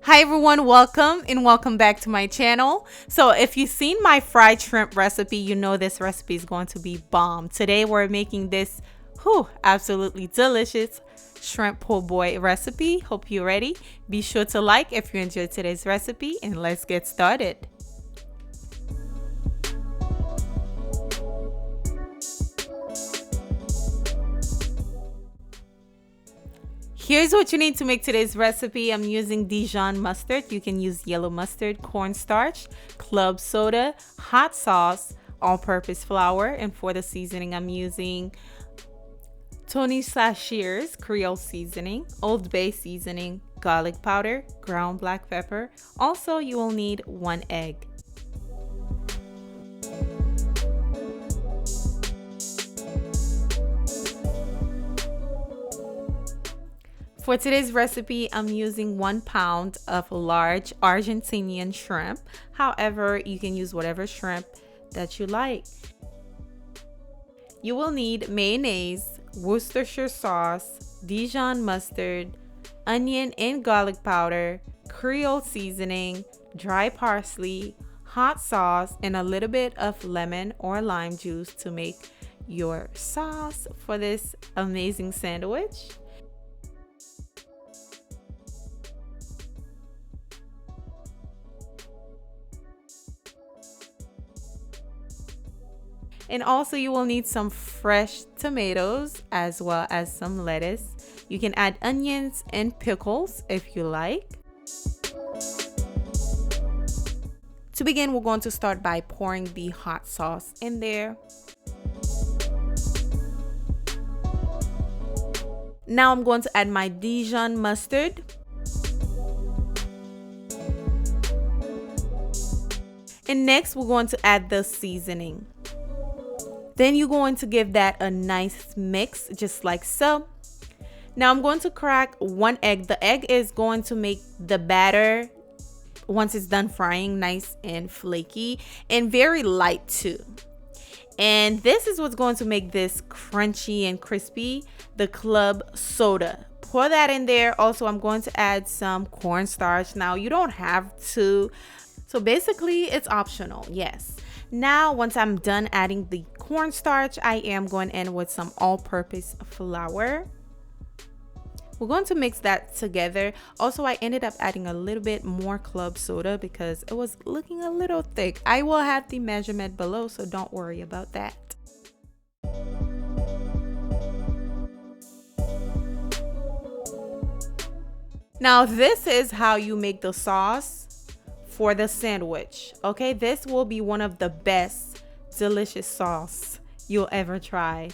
Hi everyone, welcome back to my channel. So if you've seen my fried shrimp recipe, you know this recipe is going to be bomb. Today we're making this absolutely delicious shrimp po' boy recipe. Hope you're ready. Be sure to like if you enjoyed today's recipe, and let's get started. Here's what you need to make today's recipe. I'm using Dijon mustard. You can use yellow mustard, cornstarch, club soda, hot sauce, all-purpose flour, and for the seasoning I'm using Tony/Shears Creole seasoning, Old Bay seasoning, garlic powder, ground black pepper. Also, you will need 1 egg. For today's recipe, I'm using 1 pound of large Argentinian shrimp. However, you can use whatever shrimp that you like. You will need mayonnaise, Worcestershire sauce, Dijon mustard, onion and garlic powder, Creole seasoning, dry parsley, hot sauce, and a little bit of lemon or lime juice to make your sauce for this amazing sandwich. And also you will need some fresh tomatoes as well as some lettuce. You can add onions and pickles if you like. To begin, we're going to start by pouring the hot sauce in there. Now I'm going to add my Dijon mustard. And next we're going to add the seasoning. Then you're going to give that a nice mix, just like so. Now I'm going to crack 1 egg. The egg is going to make the batter, once it's done frying, nice and flaky and very light too. And this is what's going to make this crunchy and crispy, the club soda. Pour that in there. Also, I'm going to add some cornstarch. Now you don't have to, so basically it's optional, yes. Now, once I'm done adding the cornstarch, I am going in with some all-purpose flour. We're going to mix that together. Also, I ended up adding a little bit more club soda because it was looking a little thick. I will have the measurement below, so don't worry about that. Now, this is how you make the sauce for the sandwich. Okay, this will be one of the best delicious sauce you'll ever try.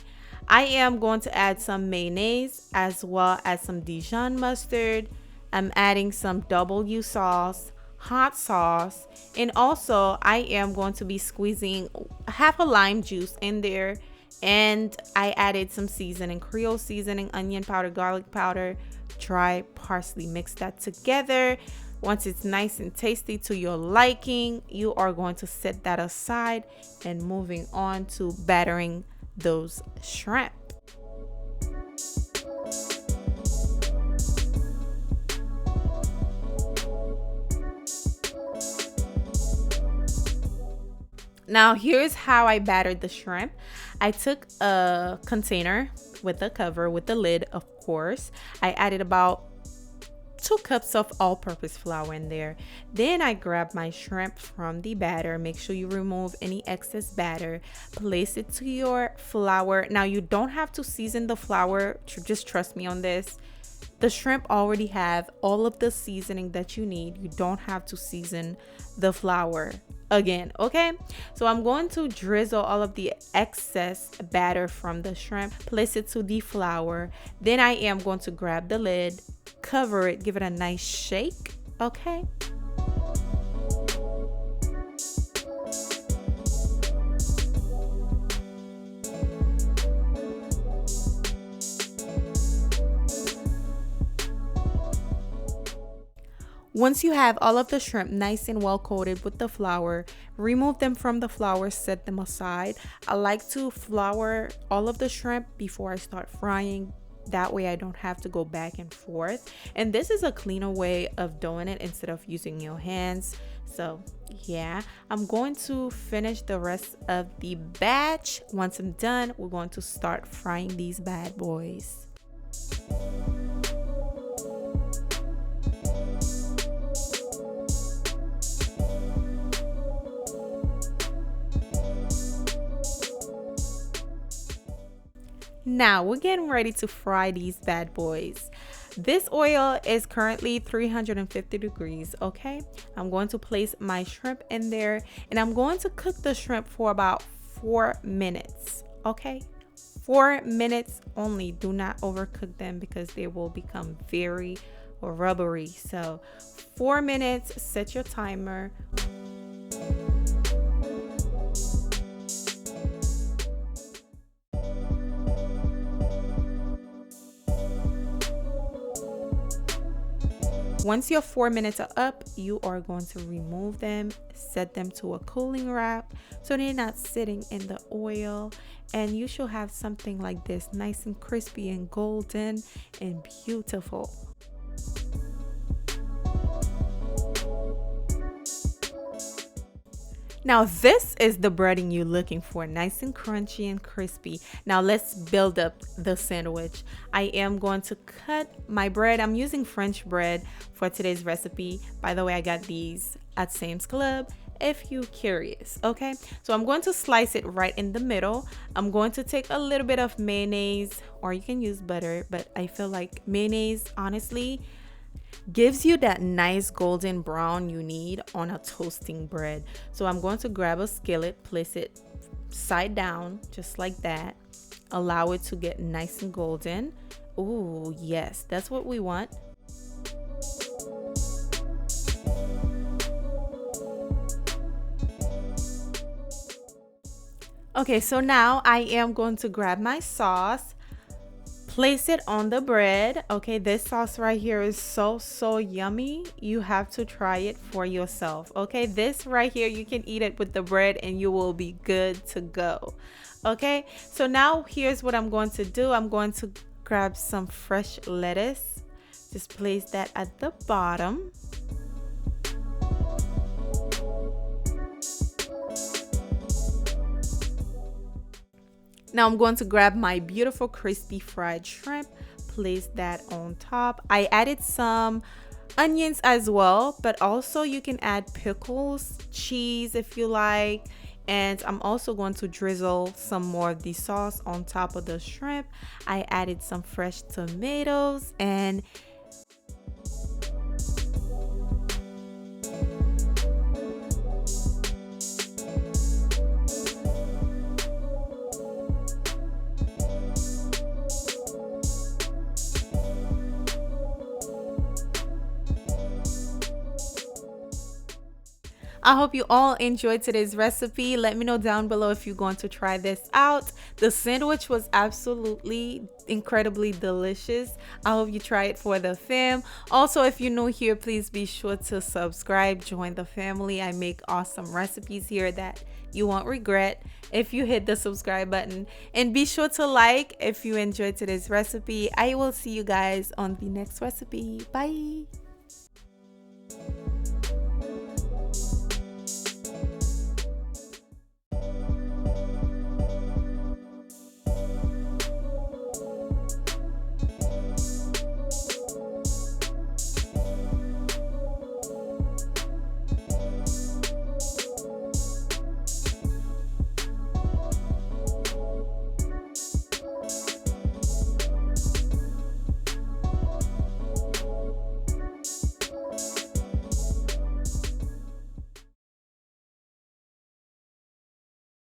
I am going to add some mayonnaise as well as some Dijon mustard. I'm adding some W sauce, hot sauce, and also I am going to be squeezing half a lime juice in there. And I added some seasoning, Creole seasoning, onion powder, garlic powder, dry parsley. Mix that together. Once it's nice and tasty to your liking, you are going to set that aside and moving on to battering those shrimp. Now here's how I battered the shrimp. I took a container with a cover with the lid, of course. I added about 2 cups of all-purpose flour in there. Then I grab my shrimp from the batter. Make sure you remove any excess batter. Place it to your flour. Now you don't have to season the flour. Just trust me on this. The shrimp already have all of the seasoning that you need. You don't have to season the flour again, okay? So I'm going to drizzle all of the excess batter from the shrimp, place it to the flour. Then I am going to grab the lid, cover it, give it a nice shake, okay? Once you have all of the shrimp nice and well coated with the flour, remove them from the flour, set them aside. I like to flour all of the shrimp before I start frying That way I don't have to go back and forth. And this is a cleaner way of doing it instead of using your hands. So yeah, I'm going to finish the rest of the batch. Once I'm done, we're going to start frying these bad boys. Now we're getting ready to fry these bad boys. This oil is currently 350 degrees. Okay, I'm going to place my shrimp in there and I'm going to cook the shrimp for about 4 minutes. Okay, 4 minutes only. Do not overcook them because they will become very rubbery. So 4 minutes, set your timer. Once your 4 minutes are up, you are going to remove them, set them to a cooling rack so they're not sitting in the oil, and you should have something like this, nice and crispy and golden and beautiful. Now this is the breading you're looking for, nice and crunchy and crispy. Now let's build up the sandwich. I am going to cut my bread. I'm using French bread for today's recipe. By the way, I got these at Sam's Club if you're curious. Okay, so I'm going to slice it right in the middle. I'm going to take a little bit of mayonnaise, or you can use butter, but I feel like mayonnaise honestly gives you that nice golden brown you need on a toasting bread. So I'm going to grab a skillet, place it side down just like that, allow it to get nice and golden. Ooh, yes, that's what we want. Okay, so now I am going to grab my sauce, place it on the bread. Okay, this sauce right here is so yummy. You have to try it for yourself. Okay, this right here, you can eat it with the bread and you will be good to go. Okay, so now here's what I'm going to do. I'm going to grab some fresh lettuce, just place that at the bottom. Now I'm going to grab my beautiful crispy fried shrimp, place that on top. I added some onions as well, but also you can add pickles, cheese if you like. And I'm also going to drizzle some more of the sauce on top of the shrimp. I added some fresh tomatoes and I hope you all enjoyed today's recipe. Let me know down below if you're going to try this out. The sandwich was absolutely incredibly delicious. I hope you try it for the fam. Also, if you're new here, please be sure to subscribe, join the family. I make awesome recipes here that you won't regret if you hit the subscribe button, and be sure to like if you enjoyed today's recipe. I will see you guys on the next recipe. Bye.